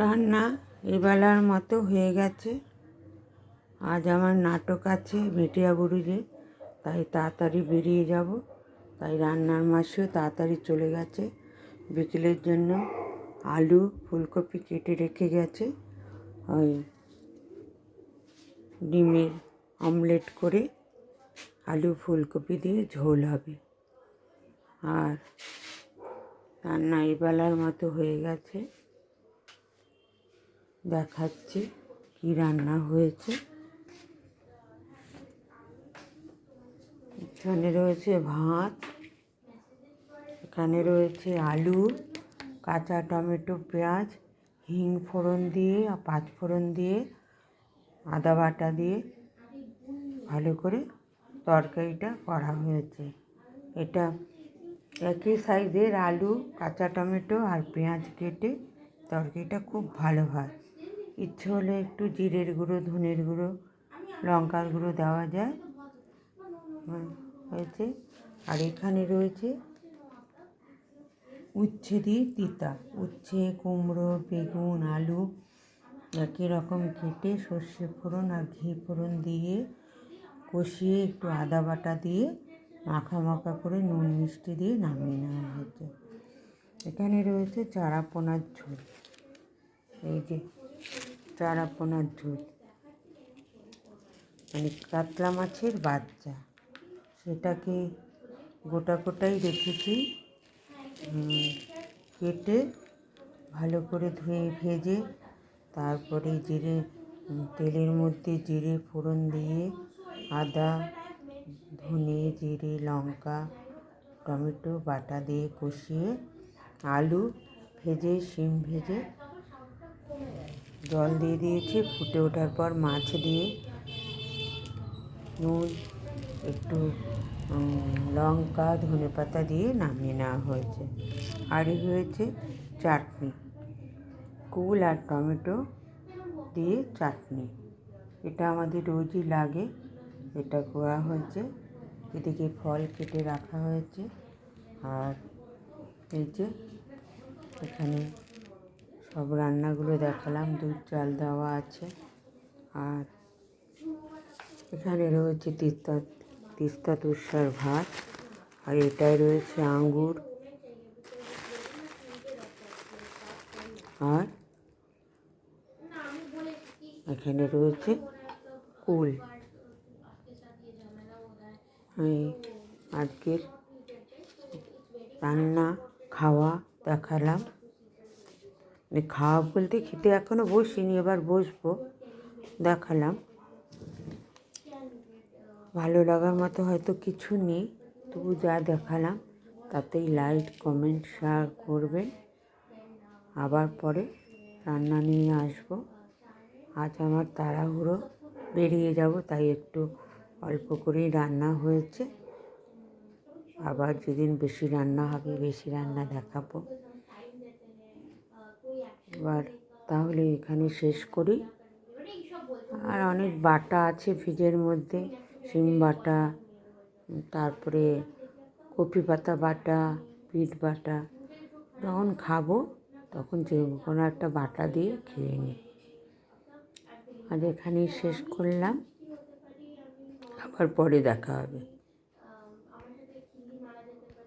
রান্না এবেলার মতো হয়ে গেছে। আজ আমার নাটক আছে মেটিয়াবুরুজে, তাই তাড়াতাড়ি বেরিয়ে যাব। তাই রান্নার মাসেও তাড়াতাড়ি চলে গেছে। বিকেলের জন্য আলু ফুলকপি কেটে রেখে গেছে। ওই ডিমের অমলেট করে আলু ফুলকপি দিয়ে ঝোল হবে। আর রান্না এবেলার মতো হয়ে গেছে। দেখাচ্ছি কি রান্না হয়েছে। এখানে রয়েছে ভাত, এখানে রয়েছে আলু, কাঁচা টমেটো, পেঁয়াজ, হিং ফোড়ন দিয়ে আর পাঁচ ফোড়ন দিয়ে আদা বাটা দিয়ে ভালো করে তরকারিটা করা হয়েছে। এটা একই সাইজের আলু, কাঁচা টমেটো আর পেঁয়াজ কেটে তরকারিটা খুব ভালো হয়। ইচ্ছে হলে একটু জিরের গুঁড়ো, ধনের গুঁড়ো, লঙ্কার গুঁড়ো দেওয়া যায়। হয়েছে। আর এখানে রয়েছে উচ্ছে দিয়ে তিতা, উচ্ছে, কুমড়ো, বেগুন, আলু একই রকম কেটে সর্ষে ফোড়ন আর ঘি ফোড়ন দিয়ে কষিয়ে একটু আদা বাটা দিয়ে মাখা মাখা করে নুন মিষ্টি দিয়ে নামিয়ে নেওয়া হয়েছে। এখানে রয়েছে চারাপোনার ঝোল, এই যে চারাপোনার ঝোল মানে কাতলা মাছের বাচ্চা, সেটাকে গোটা গোটাই রেখেছি। কেটে ভালো করে ধুয়ে ভেজে তারপরে তেলের মধ্যে জিরে ফোড়ন দিয়ে আদা, ধনে, জিরে, লঙ্কা, টমেটো বাটা দিয়ে কষিয়ে আলু ভেজে শিম ভেজে জল দিয়ে দিয়েছি। ফুটে ওঠার পর মাছ দিয়ে নুন, একটু লঙ্কা, ধনেপাতা দিয়ে নামিয়ে নেওয়া হয়েছে। আর হয়েছে চাটনি, কুল আর টমেটো দিয়ে চাটনি। এটা আমাদের রোজই লাগে, এটা করা হয়েছে। এদিকে ফল কেটে রাখা হয়েছে। আর এই যে এখানে সব রান্নাগুলো দেখালাম, দুধ চাল দেওয়া আছে। আর এখানে রয়েছে তিস্তা তুষার ভাত। আর এটাই রয়েছে আঙ্গুর। আর এখানে রয়েছে কুল। আমি আজকের রান্না খাওয়া দেখালাম। খাওয়া বলতে খেতে এখনও বসিনি, এবার বসবো, দেখালাম। ভালো লাগার মতো হয়তো কিছু নেই, তবু যা দেখালাম তাতেই লাইক, কমেন্ট, শেয়ার করবেন। আবার পরে রান্না নিয়ে আসবো। আজ আমার তাড়াহুড়ো, বেরিয়ে যাব, তাই একটু অল্প করেই রান্না হয়েছে। আবার যেদিন বেশি রান্না হবে বেশি রান্না দেখাবো। এবার তাহলে এখানে শেষ করি। আর অনেক বাটা আছে ফ্রিজের মধ্যে, শিম বাটা, তারপরে কপি পাতা বাটা, পিঠ বাটা। যখন খাবো তখন যে কোনো একটা বাটা দিয়ে খেয়ে নিই। আজ এখানেই শেষ করলাম, আবার পরে দেখা হবে।